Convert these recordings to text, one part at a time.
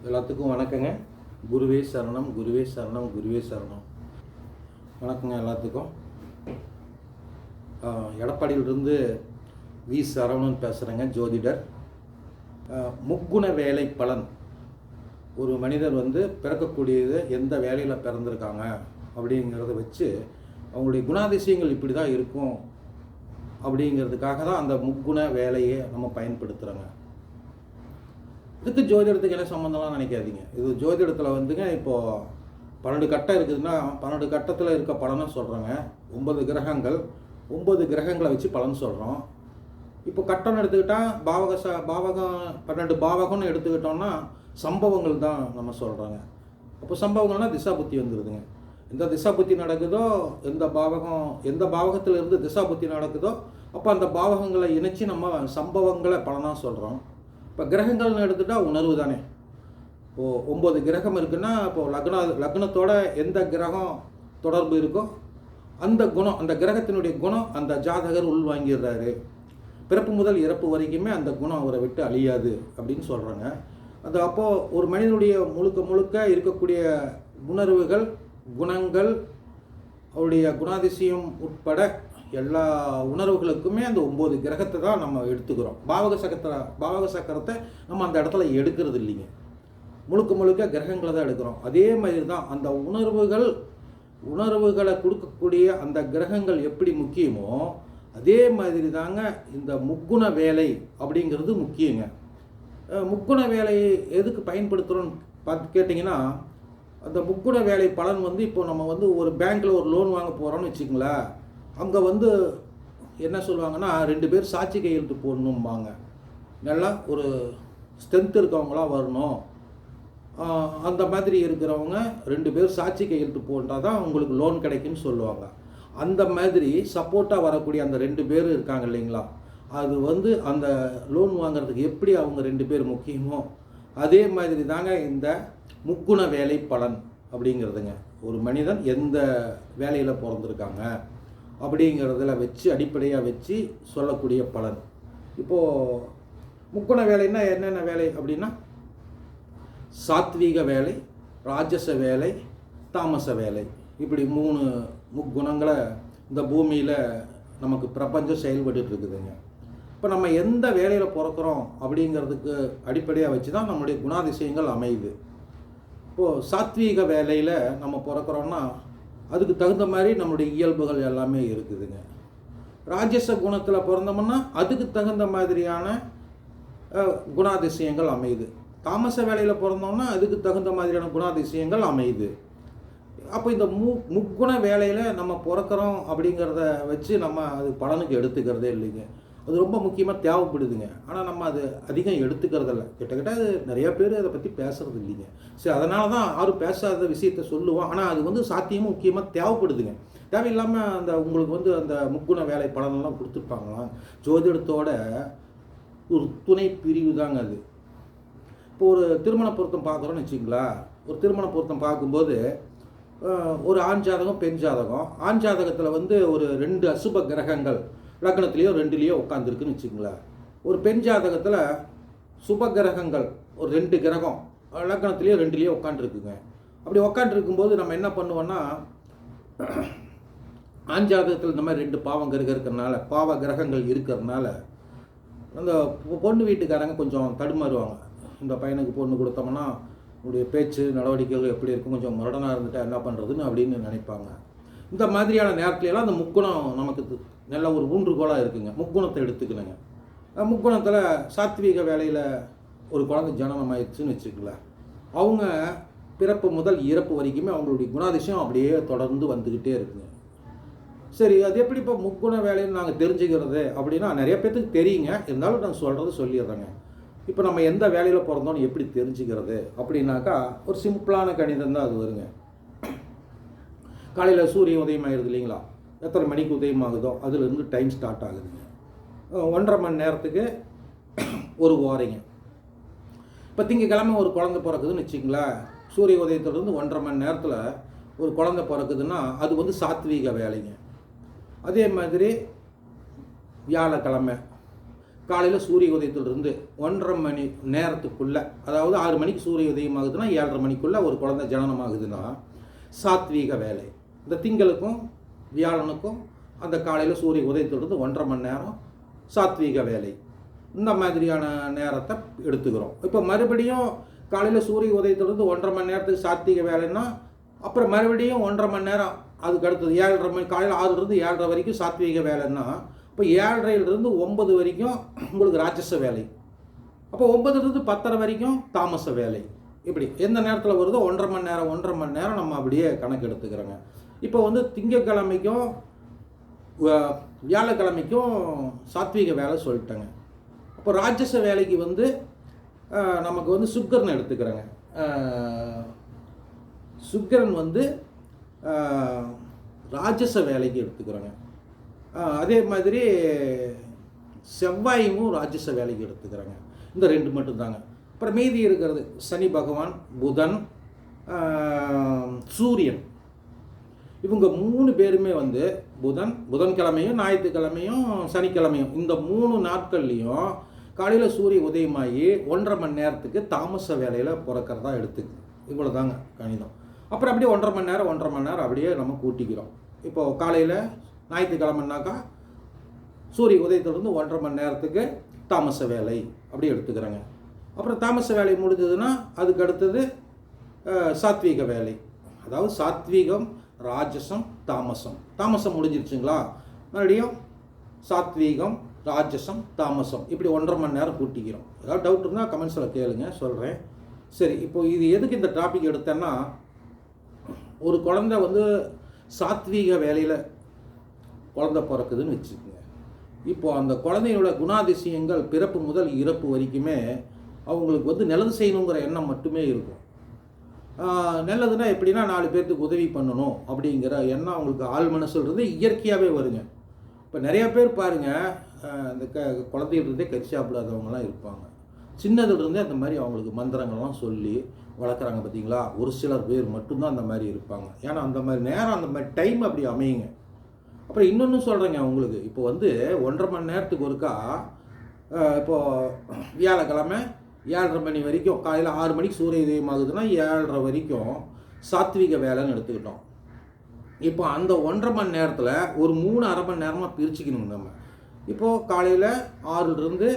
எல்லாத்துக்கும் வணக்கங்க. குருவே சரணம், குருவே சரணம், குருவே சரணம். வணக்கங்க எல்லாத்துக்கும். எடப்பாடியிலிருந்து வி சரவணன் பேசுகிறேங்க, ஜோதிடர். முக்குண வேலை பலன். ஒரு மனிதர் பிறக்கக்கூடியது எந்த வேலையில் பிறந்திருக்காங்க அப்படிங்கிறத வச்சு அவங்களுடைய குணாதிசயங்கள் இப்படி தான் இருக்கும் அப்படிங்கிறதுக்காக தான் அந்த முக்குண வேலையை நம்ம பயன்படுத்துகிறோங்க. இதுக்கு ஜோதிடத்துக்கு என்ன சம்மந்தம்லாம் நினைக்காதீங்க. இது ஜோதிடத்தில் இப்போது 12 கட்டம் இருக்குதுன்னா 12 கட்டத்தில் இருக்க பலனை சொல்கிறோங்க. 9 கிரகங்கள், 9 கிரகங்களை வச்சு பலன் சொல்கிறோம். இப்போ கட்டம்னு எடுத்துக்கிட்டால் பாவகம் 12 பாவகம்னு எடுத்துக்கிட்டோம்னா சம்பவங்கள் தான் நம்ம சொல்கிறோங்க. அப்போ சம்பவங்கள்னால் திசா புத்தி வந்துடுதுங்க. எந்த திசா புத்தி நடக்குதோ, எந்த பாவகத்திலிருந்து திசா புத்தி நடக்குதோ அப்போ அந்த பாவகங்களை இணைச்சி நம்ம சம்பவங்களை பலனாக சொல்கிறோம். இப்போ கிரகங்கள்னு எடுத்துகிட்டால் உணர்வு தானே. இப்போது 9 கிரகம் இருக்குன்னா இப்போது லக்னத்தோட எந்த கிரகம் தொடர்பு இருக்கோ அந்த குணம், அந்த கிரகத்தினுடைய குணம் அந்த ஜாதகர் உள்வாங்கிடுறாரு. பிறப்பு முதல் இறப்பு வரைக்குமே அந்த குணம் அவரை விட்டு அழியாது அப்படின்னு சொல்கிறாங்க. அது அப்போது ஒரு மனிதனுடைய முழுக்க இருக்கக்கூடிய உணர்வுகள், குணங்கள், அவருடைய குணாதிசயம் உட்பட எல்லா உணர்வுகளுக்குமே அந்த 9 கிரகத்தை தான் நம்ம எடுத்துக்கிறோம். பாவக சக்கரத்தை நம்ம அந்த இடத்துல எடுக்கிறது இல்லைங்க. முழுக்க கிரகங்களை தான் எடுக்கிறோம். அதே மாதிரி தான் அந்த உணர்வுகளை கொடுக்கக்கூடிய அந்த கிரகங்கள் எப்படி முக்கியமோ அதே மாதிரி தாங்க இந்த முக்குண வேலை அப்படிங்கிறது முக்கியங்க. முக்குண வேலையை எதுக்கு பயன்படுத்துகிறோன்னு பார்த்து கேட்டிங்கன்னா, அந்த முக்குண வேலை பலன் இப்போ நம்ம ஒரு பேங்க்கில் ஒரு லோன் வாங்க போகிறோன்னு வச்சுங்களேன். அங்கே என்ன சொல்லுவாங்கன்னா 2 பேர் சாட்சி கையெழுத்து போடணும்பாங்க. நல்லா ஒரு ஸ்ட்ரென்த் இருக்கவங்களாம் வரணும். அந்த மாதிரி இருக்கிறவங்க 2 பேர் சாட்சி கையெழுத்து போட்டால் தான் உங்களுக்கு லோன் கிடைக்குன்னு சொல்லுவாங்க. அந்த மாதிரி சப்போர்ட்டாக வரக்கூடிய அந்த 2 பேர் இருக்காங்க இல்லைங்களா, அது அந்த லோன் வாங்குறதுக்கு எப்படி அவங்க 2 பேர் முக்கியமோ அதே மாதிரி தாங்க இந்த முக்குண வேலை பலன் அப்படிங்கிறதுங்க. ஒரு மனிதன் எந்த வேலையில் பிறந்திருக்காங்க அப்படிங்கிறதுல வச்சு அடிப்படையாக வச்சு சொல்லக்கூடிய பலன். இப்போது முக்குண வேலைன்னா என்னென்ன வேலை அப்படின்னா, சாத்வீக வேலை, ராஜச வேலை, தாமச வேலை, இப்படி 3 முக்குணங்களை இந்த பூமியில் நமக்கு பிரபஞ்சம் செயல்பட்டு இருக்குதுங்க. இப்போ நம்ம எந்த வேலையில் பிறக்கிறோம் அப்படிங்கிறதுக்கு அடிப்படையாக வச்சு தான் நம்முடைய குணாதிசயங்கள் அமையுது. இப்போது சாத்வீக வேலையில் நம்ம பிறக்கிறோன்னா அதுக்கு தகுந்த மாதிரி நம்மளுடைய இயல்புகள் எல்லாமே இருக்குதுங்க. ராஜச குணத்தில் பிறந்தோம்னா அதுக்கு தகுந்த மாதிரியான குணாதிசயங்கள் அமையுது. தாமச வேலையில் பிறந்தோம்னா அதுக்கு தகுந்த மாதிரியான குணாதிசயங்கள் அமையுது. அப்போ இந்த முக்குண வேலையில் நம்ம பிறக்கிறோம் அப்படிங்கிறத வச்சு நம்ம அது பலனுக்கு எடுத்துக்கிறதே இல்லைங்க. அது ரொம்ப முக்கியமாக தேவைப்படுதுங்க. ஆனால் நம்ம அது அதிகம் எடுத்துக்கிறதில்ல. கிட்டத்தட்ட அது நிறையா பேர் அதை பற்றி பேசுகிறது இல்லைங்க. சரி, அதனால தான் யாரும் பேசாத விஷயத்த சொல்லுவோம். ஆனால் அது சாத்தியமும் முக்கியமாக தேவைப்படுதுங்க. தேவையில்லாமல் உங்களுக்கு அந்த முக்குண வேலை பலனெல்லாம் கொடுத்துருப்பாங்களாம். ஜோதிடத்தோட ஒரு துணை பிரிவு தாங்க அது. இப்போ ஒரு திருமண பொருத்தம் பார்க்குறோன்னு வச்சுங்களா. ஒரு திருமண பொருத்தம் பார்க்கும்போது ஒரு ஆண் ஜாதகம், பெண் ஜாதகம். ஆண் ஜாதகத்தில் ஒரு 2 அசுப கிரகங்கள் லக்னத்துலேயோ 2லேயோ உட்காந்துருக்குன்னு வச்சுங்களேன். ஒரு பெண் ஜாதகத்தில் சுப கிரகங்கள் ஒரு 2 கிரகம் லக்னத்துலேயோ 2லேயோ உட்காந்துருக்குங்க. அப்படி உட்காந்துருக்கும்போது நம்ம என்ன பண்ணுவோன்னா, ஆண் ஜாதகத்தில் இந்த மாதிரி 2 பாவ கிரகங்கள் இருக்கிறதுனால அந்த பொண்ணு வீட்டுக்காரங்க கொஞ்சம் தடுமாறுவாங்க. இந்த பையனுக்கு பொண்ணு கொடுத்தோம்னா உங்களுடைய பேச்சு நடவடிக்கைகள் எப்படி இருக்கும், கொஞ்சம் முரடனாக இருந்துட்டால் என்ன பண்ணுறதுன்னு அப்படின்னு நினைப்பாங்க. இந்த மாதிரியான நேரத்துலலாம் அந்த முக்குணம் நமக்கு நல்ல ஒரு ஊன்றுகோலாக இருக்குங்க. முக்குணத்தை எடுத்துக்கணுங்க. முக்குணத்தில் சாத்வீக வேலையில் ஒரு குழந்தை ஜனனம் ஆயிடுச்சுன்னு வச்சுக்கல, அவங்க பிறப்பு முதல் இறப்பு வரைக்குமே அவங்களுடைய குணாதிசயம் அப்படியே தொடர்ந்து வந்துக்கிட்டே இருக்குங்க. சரி, அது எப்படி இப்போ முக்குண வேலைன்னு நாங்கள் தெரிஞ்சுக்கிறது அப்படின்னா நிறைய பேர்த்துக்கு தெரியுங்க. இருந்தாலும் நான் சொல்லிடுறேங்க. இப்போ நம்ம எந்த வேலையில் பிறந்தோன்னு எப்படி தெரிஞ்சுக்கிறது அப்படின்னாக்கா, ஒரு சிம்பிளான கணிதம் தான் அது வருங்க. காலையில் சூரியன் உதயம் ஆகிடுது இல்லைங்களா, எத்தனை மணிக்கு உதயம் ஆகுதோ அதுலேருந்து டைம் ஸ்டார்ட் ஆகுதுங்க. 1.5 மணி நேரத்துக்கு ஒரு ஓரைங்க. இப்போ திங்கக்கிழமை ஒரு குழந்தை பிறக்குதுன்னு வச்சுங்களேன். சூரிய உதயத்துலேருந்து 1.5 மணி நேரத்தில் ஒரு குழந்தை பிறக்குதுன்னா அது சாத்வீக வேலைங்க. அதே மாதிரி வியாழக்கிழமை காலையில் சூரிய உதயத்திலிருந்து 1.5 மணி நேரத்துக்குள்ளே, அதாவது 6 மணிக்கு சூரிய உதயம் ஆகுதுன்னா 7:30 மணிக்குள்ளே ஒரு குழந்தை ஜனனம் ஆகுதுன்னா சாத்வீக வேலை. இந்த திங்களுக்கும் வியாழனுக்கும் அந்த காலையில் சூரிய உதயத்திலிருந்து 1.5 மணி நேரம் சாத்வீக வேலை. இந்த மாதிரியான நேரத்தை எடுத்துக்கிறோம். இப்போ மறுபடியும் காலையில் சூரிய உதயத்திலிருந்து 1.5 மணி நேரத்துக்கு சாத்வீக வேலைன்னா அப்புறம் மறுபடியும் 1.5 மணி நேரம் அதுக்கு அடுத்தது 7:30 மணி, காலையில் 6லேருந்து 7:30 வரைக்கும் சாத்வீக வேலைன்னா இப்போ 7:30லேருந்து 9 வரைக்கும் உங்களுக்கு ராட்சச வேலை. அப்போ 9லேருந்து 10:30 வரைக்கும் தாமச வேலை. இப்படி எந்த நேரத்தில் வருதோ 1.5 மணி நேரம் நம்ம அப்படியே கணக்கு எடுத்துக்கிறோங்க. இப்போ வந்து திங்கட்கிழமைக்கும் வியாழக்கிழமைக்கும் சாத்வீக வேலை சொல்லிட்டேங்க. அப்போ ராட்சச வேலைக்கு வந்து நமக்கு வந்து சுக்கரன் எடுத்துக்கிறேங்க. சுக்கரன் வந்து ராட்சச வேலைக்கு எடுத்துக்கிறோங்க. அதே மாதிரி செவ்வாயும் ராட்சச வேலைக்கு எடுத்துக்கிறேங்க. இந்த 2 மட்டும்தாங்க. அப்புறம் மீதி இருக்கிறது சனி பகவான், புதன், சூரியன், இவங்க 3 பேருமே வந்து புதன்கிழமையும் ஞாயிற்றுக்கிழமையும் சனிக்கிழமையும் இந்த 3 நாட்கள்லையும் காலையில் சூரிய உதயமாகி 1.5 மணி நேரத்துக்கு தாமச வேலையில் பிறக்கிறதா எடுத்துக்கு. இவ்வளோ தாங்க கணிதம். அப்புறம் அப்படியே 1.5 மணி நேரம் அப்படியே நம்ம கூட்டிக்கிறோம். இப்போது காலையில் ஞாயிற்றுக்கிழமைனாக்கா சூரிய உதயத்திலிருந்து 1.5 மணி நேரத்துக்கு தாமச வேலை அப்படி எடுத்துக்கிறேங்க. அப்புறம் தாமச வேலை முடிஞ்சதுன்னா அதுக்கு அடுத்தது சாத்வீக வேலை. அதாவது சாத்வீகம், ராஜசம், தாமசம் முடிஞ்சிருச்சுங்களா, மறுபடியும் சாத்வீகம், ராஜசம், தாமசம் இப்படி 1.5 மணி நேரம் கூட்டிக்கிறோம். ஏதாவது டவுட் இருந்தால் கமெண்ட்ஸில் கேளுங்க, சொல்கிறேன். சரி, இப்போ இது எதுக்கு இந்த டாபிக் எடுத்தேன்னா, ஒரு குழந்தை வந்து சாத்வீக வேலையில் குழந்தை பிறக்குதுன்னு வச்சுக்கோங்க. இப்போது அந்த குழந்தையோட குணாதிசயங்கள் பிறப்பு முதல் இறப்பு வரைக்குமே அவங்களுக்கு வந்து நல்லது செய்யணுங்கிற எண்ணம் மட்டுமே இருக்கும். நல்லதுன்னா எப்படின்னா 4 பேர்த்துக்கு உதவி பண்ணணும் அப்படிங்கிற எண்ணம் அவங்களுக்கு ஆள் மனசுலேருந்து இயற்கையாகவே வருங்க. இப்போ நிறையா பேர் பாருங்கள், இந்த குழந்தைகிட்டே கறி சாப்பிடாதவங்களாம் இருப்பாங்க. சின்னதுலேருந்தே அந்த மாதிரி அவங்களுக்கு மந்திரங்கள்லாம் சொல்லி வளர்க்குறாங்க பார்த்தீங்களா. ஒரு சிலர் பேர் மட்டும்தான் அந்த மாதிரி இருப்பாங்க. ஏன்னா அந்த மாதிரி நேரம், அந்த மாதிரி டைம் அப்படி அமையுங்க. அப்புறம் இன்னொன்று சொல்கிறேங்க உங்களுக்கு, இப்போ வந்து 1.5 மணி நேரத்துக்கு ஒருக்கா, இப்போது வியாழக்கிழமை 7:30 மணி வரைக்கும், காலையில் 6 மணிக்கு சூரிய உதயம் ஆகுதுன்னா 7:30 வரைக்கும் சாத்வீக வேலைன்னு எடுத்துக்கிட்டோம். இப்போ அந்த 1.5 மணி நேரத்தில் ஒரு 3 மணி நேரமாக பிரிச்சுக்கணுங்க நம்ம. இப்போது காலையில் 6லேருந்து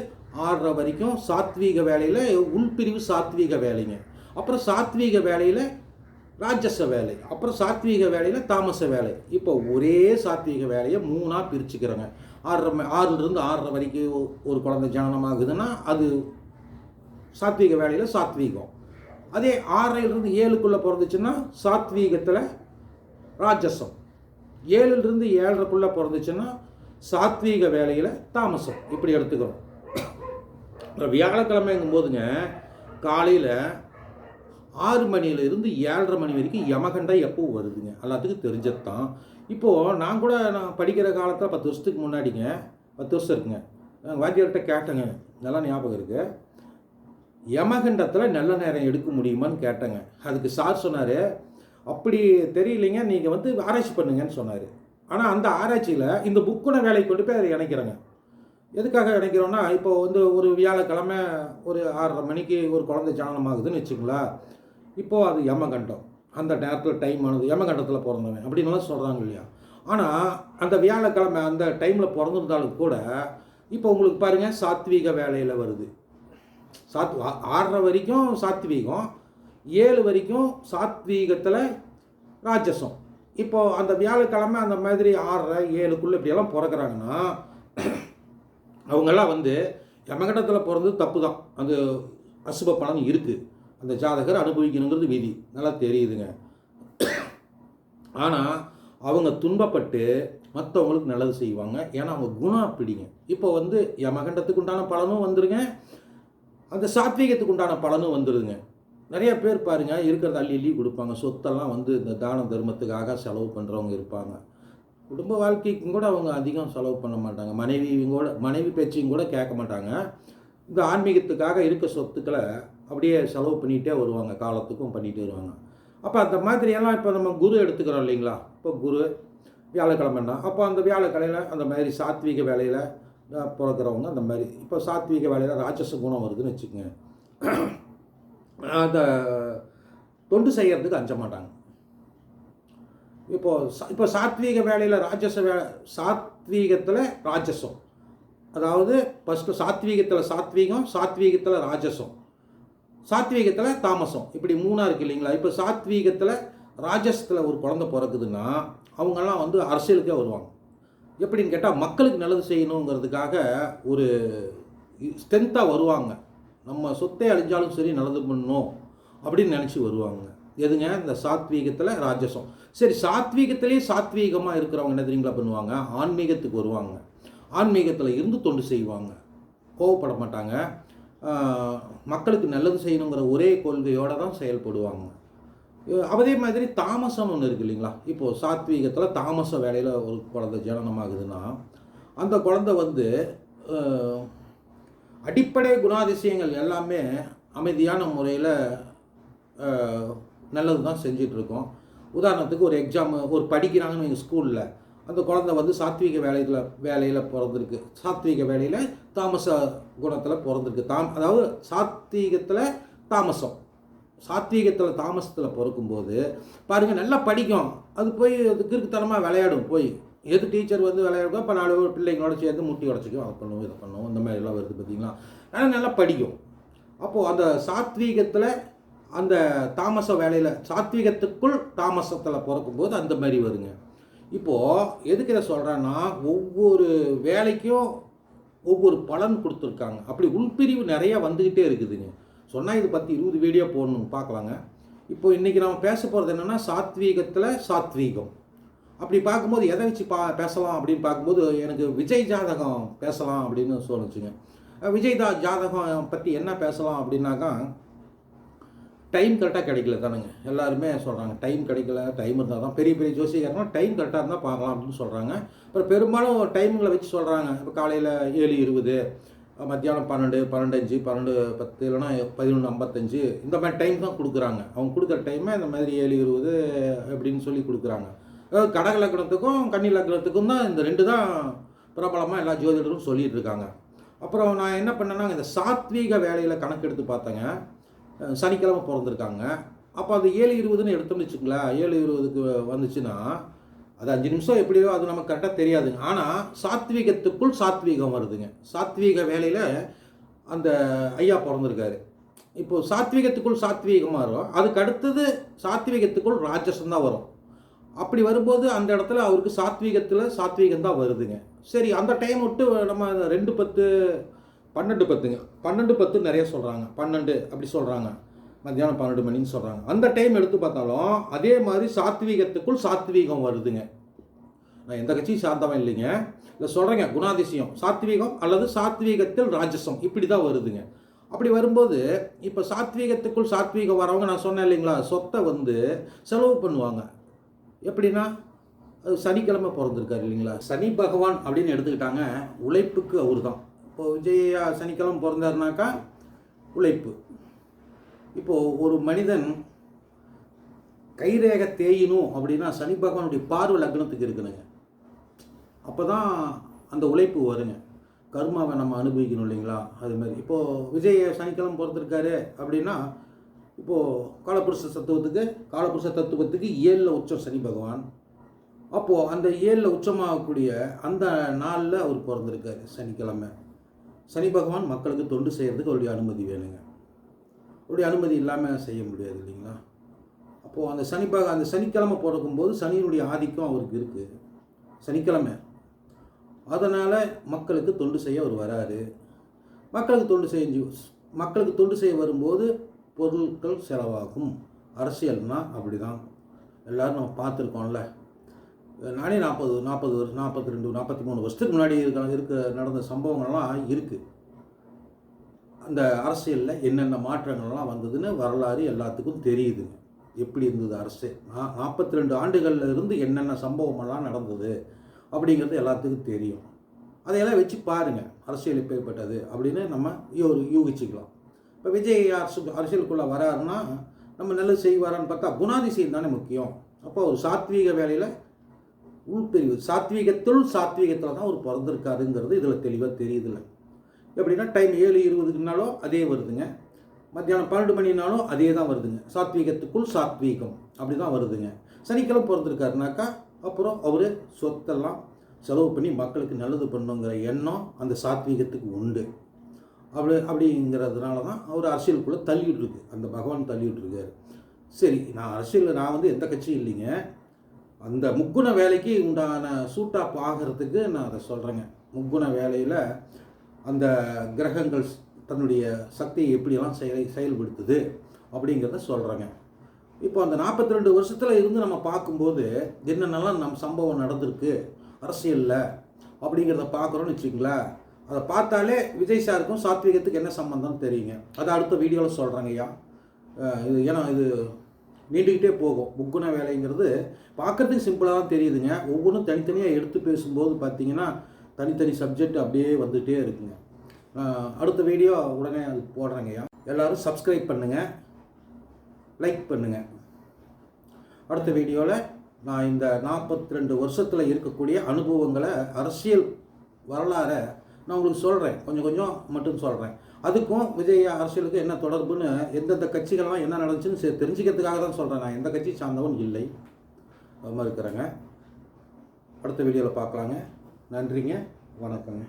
6:30 வரைக்கும் சாத்வீக வேலையில் உள்பிரிவு சாத்வீக வேலைங்க. அப்புறம் சாத்வீக வேலையில் ராஜச வேலை, அப்புறம் சாத்வீக வேலையில் தாமச வேலை. இப்போ ஒரே சாத்வீக வேலையை 3ஆக பிரிச்சுக்கிறோங்க. 6லேருந்து 6:30 வரைக்கும் ஒரு குழந்தை ஜனனம் ஆகுதுன்னா அது சாத்வீக வேலையில் சாத்வீகம். அதே 6:30லேருந்து 7க்குள்ளே பிறந்துச்சுன்னா சாத்வீகத்தில் ராஜசம். 7லேருந்து 7:30க்குள்ளே பிறந்துச்சுன்னா சாத்வீக வேலையில் தாமசம். இப்படி எடுத்துக்கிறோம். அப்புறம் வியாழக்கிழமைங்கும் போதுங்க காலையில் 6 மணியிலிருந்து 7:30 மணி வரைக்கும் யமகண்டம் எப்போ வருதுங்க, எல்லாத்துக்கும் தெரிஞ்சது தான். இப்போது நான் படிக்கிற காலத்தில் 10 வருஷத்துக்கு முன்னாடிங்க, 10 வருஷம் இருக்குங்க, வாத்தியார்கிட்ட கேட்டேங்க, நல்லா ஞாபகம் இருக்குது. யமகண்டத்தில் நல்ல நேரம் எடுக்க முடியுமான்னு கேட்டேங்க. அதுக்கு சார் சொன்னார், அப்படி தெரியலைங்க, நீங்கள் வந்து ஆராய்ச்சி பண்ணுங்கன்னு சொன்னார். ஆனால் அந்த ஆராய்ச்சியில் இந்த புக்குன வேலை கொண்டு போய் அதை இணைக்கிறேங்க. எதுக்காக இணைக்கிறோன்னா, இப்போ வந்து ஒரு வியாழக்கிழமை ஒரு 6:30 மணிக்கு ஒரு குழந்தை ஜனனம் ஆகுதுன்னு வச்சுங்களேன். இப்போது அது யமகண்டம், அந்த நேரத்தில் டைம் ஆனது யமகண்டத்தில் பிறந்தவன் அப்படின்லாம் சொல்கிறாங்க இல்லையா. ஆனால் அந்த வியாழக்கிழமை அந்த டைமில் பிறந்திருந்தாலும் கூட இப்போ உங்களுக்கு பாருங்கள் சாத்வீக வேலையில் வருது. 6:30 வரைக்கும் சாத்வீகம், 7 வரைக்கும் சாத்வீகத்தில் ராஜசம். இப்போது அந்த வியாழக்கிழமை அந்த மாதிரி 6:30 7க்குள்ளே இப்படியெல்லாம் பிறக்கிறாங்கன்னா அவங்கெல்லாம் வந்து யமகண்டத்தில் பிறந்தது தப்பு தான். அந்த அசுப பலன் இருக்குது, அந்த ஜாதகர் அனுபவிக்கணுங்கிறது விதி, நல்லா தெரியுதுங்க. ஆனால் அவங்க துன்பப்பட்டு மற்றவங்களுக்கு நல்லது செய்வாங்க. ஏன்னா அவங்க குணம் அப்படிங்க. இப்போ வந்து யமகண்டத்துக்கு உண்டான பலனும் வந்துடுங்க, அந்த சாத்வீகத்துக்கு உண்டான பலனும் வந்துடுதுங்க. நிறைய பேர் பாருங்கள் இருக்கிறத அள்ளி அள்ளி கொடுப்பாங்க. சொத்தெல்லாம் வந்து இந்த தான தர்மத்துக்காக செலவு பண்ணுறவங்க இருப்பாங்க. குடும்ப வாழ்க்கைக்கும் கூட அவங்க அதிகம் செலவு பண்ண மாட்டாங்க. மனைவி பேச்சையும் கூட கேட்க மாட்டாங்க. இந்த ஆன்மீகத்துக்காக இருக்க சொத்துக்களை அப்படியே செலவு பண்ணிகிட்டே வருவாங்க, காலத்துக்கும் பண்ணிகிட்டே வருவாங்க. அப்போ அந்த மாதிரியெல்லாம் இப்போ நம்ம குரு எடுத்துக்கிறோம் இல்லைங்களா. இப்போ குரு வியாழக்கிழமைன்னா அப்போ அந்த வியாழக்கிழமையில் அந்த மாதிரி சாத்வீக வேலையில் பிறக்கிறவங்க அந்த மாதிரி. இப்போ சாத்வீக வேலையில் ராட்சச குணம் வருதுன்னு வச்சுக்கோங்க, அந்த தொண்டு செய்கிறதுக்கு அஞ்ச மாட்டாங்க. இப்போ சாத்வீக வேலையில் சாத்வீகத்தில் ராட்சசம், அதாவது ஃபஸ்ட்டு சாத்வீகத்தில் சாத்வீகம், சாத்வீகத்தில் ராட்சசம், சாத்வீகத்தில் தாமசம், இப்படி 3 இருக்குது இல்லைங்களா. இப்போ சாத்வீகத்தில் ராஜசத்தில் ஒரு குழந்தை பிறக்குதுன்னா அவங்கெல்லாம் வந்து அரசியலுக்கே வருவாங்க. எப்படின்னு கேட்டால் மக்களுக்கு நல்லது செய்யணுங்கிறதுக்காக ஒரு ஸ்ட்ரென்த்தாக வருவாங்க. நம்ம சொத்தை அழிஞ்சாலும் சரி நல்லது பண்ணணும் அப்படின்னு நினச்சி வருவாங்க. எதுங்க, இந்த சாத்வீகத்தில் ராஜசம். சரி, சாத்வீகத்திலே சாத்வீகமாக இருக்கிறவங்க என்ன தெரியுங்களா பண்ணுவாங்க, ஆன்மீகத்துக்கு வருவாங்க. ஆன்மீகத்தில் இருந்து தொண்டு செய்வாங்க, கோவப்பட மாட்டாங்க, மக்களுக்கு நல்லது செய்யணுங்கிற ஒரே கொள்கையோடு தான் செயல்படுவாங்க. அதே மாதிரி தாமசம் ஒன்று இருக்குது இல்லைங்களா. இப்போது சாத்வீகத்தில் தாமச வேலையில் ஒரு குழந்தை ஜனனமாகுதுன்னா அந்த குழந்தை வந்து அடிப்படை குணாதிசயங்கள் எல்லாமே அமைதியான முறையில் நல்லது தான் செஞ்சிட்ருக்கோம். உதாரணத்துக்கு ஒரு எக்ஸாம் ஒரு படிக்கிறாங்கன்னு எங்கள் ஸ்கூலில், அந்த குழந்தை வந்து சாத்வீக வேலையில் பிறந்திருக்கு, சாத்வீக வேலையில் தாமச குணத்தில் பிறந்திருக்கு. அதாவது சாத்வீகத்தில் தாமசம், சாத்வீகத்தில் தாமசத்தில் பிறக்கும்போது பாருங்கள் நல்லா படிக்கும், அது போய் அது கிறுக்குத்தனமாக விளையாடும், போய் எது டீச்சர் வந்து விளையாடுவோம், இப்போ 4 பிள்ளைங்களோட சேர்ந்து முட்டி உடச்சிக்கும், அதை பண்ணுவோம் இதை பண்ணுவோம், இந்த மாதிரிலாம் வருது பார்த்திங்களா. ஆனால் நல்லா படிக்கும். அப்போது அந்த சாத்வீகத்தில் அந்த தாமச வேலையில் சாத்வீகத்துக்குள் தாமசத்தில் பிறக்கும்போது அந்த மாதிரி வருங்க. இப்போது எதுக்கு இதை சொல்கிறேன்னா, ஒவ்வொரு வேலைக்கும் ஒவ்வொரு பலன் கொடுத்துருக்காங்க. அப்படி உள்பிரிவு நிறையா வந்துக்கிட்டே இருக்குதுங்க. சொன்னால் இது பற்றி 20 வீடியோ போடணும், பார்க்கலாங்க. இப்போ இன்றைக்கி நம்ம பேச போகிறது என்னென்னா சாத்வீகத்தில் சாத்வீகம். அப்படி பார்க்கும்போது எதை வச்சு பேசலாம் அப்படின்னு பார்க்கும்போது எனக்கு விஜய் ஜாதகம் பேசலாம் அப்படின்னு சொல்லுச்சுங்க. விஜய் ஜாதகம் பற்றி என்ன பேசலாம் அப்படின்னாக்கா, டைம் கரெக்டாக கிடைக்கல தானுங்க. எல்லாருமே சொல்கிறாங்க டைம் கிடைக்கல, டைம் இருந்தால் தான், பெரிய பெரிய ஜோசியக்காரங்க டைம் கரெக்டாக இருந்தால் பார்க்கலாம் அப்படின்னு சொல்கிறாங்க. அப்புறம் பெரும்பாலும் டைம்களை வச்சு சொல்கிறாங்க. இப்போ காலையில் 7:20, மத்தியானம் 12, 12:05, 12:10, இல்லைனா 11:55, இந்த மாதிரி டைம் தான் கொடுக்குறாங்க. அவங்க கொடுக்குற டைமை இந்த மாதிரி 7:20 அப்படின்னு சொல்லி கொடுக்குறாங்க. அதாவது கடக லக்னத்துக்கும் கன்னி லக்னத்துக்கும் தான் இந்த 2 தான் பிரபலமாக எல்லா ஜோதிடரும் சொல்லிகிட்டு இருக்காங்க. அப்புறம் நான் என்ன பண்ணேன்னா, இந்த சாத்வீக வேலையில் கணக்கெடுத்து பார்த்தேங்க. சனிக்கிழமை பிறந்திருக்காங்க. அப்போ அது 7:20ன்னு எடுத்தோம்னு வச்சுங்களேன், 7:20க்கு வந்துச்சுன்னா அது 5 நிமிஷம் எப்படியோ அது நமக்கு கரெக்டாக தெரியாதுங்க. ஆனால் சாத்வீகத்துக்குள் சாத்வீகம் வருதுங்க. சாத்வீக வேலையில் அந்த ஐயா பிறந்திருக்காரு. இப்போது சாத்வீகத்துக்குள் சாத்வீகம் வரும், அதுக்கு அடுத்தது சாத்வீகத்துக்குள் ராட்சசம் தான் வரும். அப்படி வரும்போது அந்த இடத்துல அவருக்கு சாத்வீகத்தில் சாத்வீகம் தான் வருதுங்க. சரி, அந்த டைம் விட்டு நம்ம 2:10, 12:10ங்க, 12:10 நிறைய சொல்கிறாங்க, 12 அப்படி சொல்கிறாங்க, மத்தியானம் 12 மணின்னு சொல்கிறாங்க. அந்த டைம் எடுத்து பார்த்தாலும் அதே மாதிரி சாத்வீகத்துக்குள் சாத்வீகம் வருதுங்க. நான் எந்த கட்சியும் சார்ந்தவன் இல்லைங்க, இல்லை சொல்கிறேங்க குணாதிசயம், சாத்வீகம் அல்லது சாத்வீகத்தில் ராஜசம் இப்படி தான் வருதுங்க. அப்படி வரும்போது இப்போ சாத்வீகத்துக்குள் சாத்வீகம் வரவங்க, நான் சொன்னேன் இல்லைங்களா, சொத்தை வந்து செலவு பண்ணுவாங்க. எப்படின்னா, அது சனிக்கிழமை பிறந்திருக்காரு இல்லைங்களா, சனி பகவான் அப்படின்னு எடுத்துக்கிட்டாங்க. உழைப்புக்கு அவர் தான். இப்போது விஜயா சனிக்கிழமை பிறந்தாருனாக்கா உழைப்பு. இப்போது ஒரு மனிதன் கைரேகை தேயணும் அப்படின்னா சனி பகவானுடைய பார்வை லக்னத்துக்கு இருக்குதுங்க. அப்போ தான் அந்த உழைப்பு வருங்க. கர்மாவை நம்ம அனுபவிக்கணும் இல்லைங்களா, அது மாதிரி. இப்போது விஜய் சனிக்கிழமை பிறந்திருக்காரு அப்படின்னா, இப்போது காலபுருஷ தத்துவத்துக்கு 7ல் உச்சம் சனி பகவான். அப்போது அந்த 7ல் உச்சமாகக்கூடிய அந்த நாளில் அவர் பிறந்திருக்காரு சனிக்கிழமை. சனி பகவான் மக்களுக்கு தொண்டு செய்கிறதுக்கு அவருடைய அனுமதி வேணுங்க. அவருடைய அனுமதி இல்லாமல் செய்ய முடியாது இல்லைங்களா. அப்போது அந்த சனிக்கிழமை பிறக்கும்போது சனியினுடைய ஆதிக்கம் அவருக்கு இருக்குது சனிக்கிழமை. அதனால் மக்களுக்கு தொண்டு செய்ய அவர் வராரு. மக்களுக்கு தொண்டு செய்ய வரும்போது பொருட்கள் செலவாகும். அரசியல்னால் அப்படி தான், எல்லோரும் நம்ம பார்த்துருக்கோம்ல. நானே 42, 43 வருஷத்துக்கு முன்னாடி நடந்த சம்பவங்கள்லாம் இருக்குது. அந்த அரசியலில் என்னென்ன மாற்றங்கள்லாம் வந்ததுன்னு வரலாறு எல்லாத்துக்கும் தெரியுதுங்க. எப்படி இருந்தது அரசு 42 ஆண்டுகளில் இருந்து என்னென்ன சம்பவமெல்லாம் நடந்தது அப்படிங்கிறது எல்லாத்துக்கும் தெரியும். அதையெல்லாம் வச்சு பாருங்கள், அரசியல் எப்பேற்பட்டது அப்படின்னு நம்ம யூகிச்சிக்கலாம். இப்போ விஜய் அரசியலுக்குள்ளே வராருன்னா நம்ம நல்லது செய்வாரான்னு பார்த்தா குணாதிசயம் தானே முக்கியம். அப்போ ஒரு சாத்வீக வேலையில் உள்பிரிவு சாத்வீகத்தில் தான் அவர் பிறந்திருக்காருங்கிறது இதில் தெளிவாக தெரியுதில்ல. எப்படின்னா டைம் 7:20க்குனாலும் அதே வருதுங்க, மத்தியானம் 12 மணினாலும் அதே தான் வருதுங்க. சாத்வீகத்துக்குள் சாத்வீகம் அப்படி தான் வருதுங்க. சனிக்கிழமை பிறந்திருக்காருனாக்கா அப்புறம் அவர் சொத்தெல்லாம் செலவு பண்ணி மக்களுக்கு நல்லது பண்ணுங்கிற எண்ணம் அந்த சாத்வீகத்துக்கு உண்டு. அப்படிங்கிறதுனால தான் அவர் அரசியலுக்குள்ளே தள்ளிவிட்ருக்கு, அந்த பகவான் தள்ளிவிட்ருக்காரு. சரி, நான் வந்து எந்த கட்சியும் இல்லைங்க. அந்த முக்குண வேலைக்கு உண்டான சூட்டாப் ஆகிறதுக்கு நான் அதை சொல்கிறேங்க. முக்குண வேலையில் அந்த கிரகங்கள் தன்னுடைய சக்தியை எப்படியெல்லாம் செயல்படுத்துது அப்படிங்கிறத சொல்கிறேங்க. இப்போ அந்த 42 வருஷத்தில் இருந்து நம்ம பார்க்கும்போது என்னென்னலாம் நம்ம சம்பவம் நடந்திருக்கு அரசியலில் அப்படிங்கிறத பார்க்குறோன்னு வச்சுங்களேன். அதை பார்த்தாலே விஜய் சாருக்கும் சாத்வீகத்துக்கு என்ன சம்பந்தம்னு தெரியுங்க. அதை அடுத்த வீடியோவில் சொல்கிறேங்க ஐயா. இது ஏன்னா இது நீண்டுக்கிட்டே போகும். முக்குண வேலைங்கிறது பார்க்குறதுக்கு சிம்பிளாக தான் தெரியுதுங்க. ஒவ்வொன்றும் தனித்தனியாக எடுத்து பேசும்போது பார்த்தீங்கன்னா தனித்தனி சப்ஜெக்ட் அப்படியே வந்துகிட்டே இருக்குங்க. அடுத்த வீடியோ உடனே அது போடுறேங்க ஐயா. எல்லோரும் சப்ஸ்கிரைப் பண்ணுங்கள், லைக் பண்ணுங்கள். அடுத்த வீடியோவில் நான் இந்த 42 வருஷத்தில் இருக்கக்கூடிய அனுபவங்களை, அரசியல் வரலாறை நான் உங்களுக்கு சொல்கிறேன். கொஞ்சம் மட்டும் சொல்கிறேன். அதுக்கும் விஜய் அரசியலுக்கு என்ன தொடர்புன்னு, எந்தெந்த கட்சிகள்லாம் என்ன நடந்துச்சுன்னு தெரிஞ்சுக்கிறதுக்காக தான் சொல்கிறேன். நான் எந்த கட்சி சார்ந்தவன் இல்லை, அது மாதிரி இருக்கிறேங்க. அடுத்த வீடியோவில் பார்க்கலாங்க. நன்றிங்க, வணக்கங்க.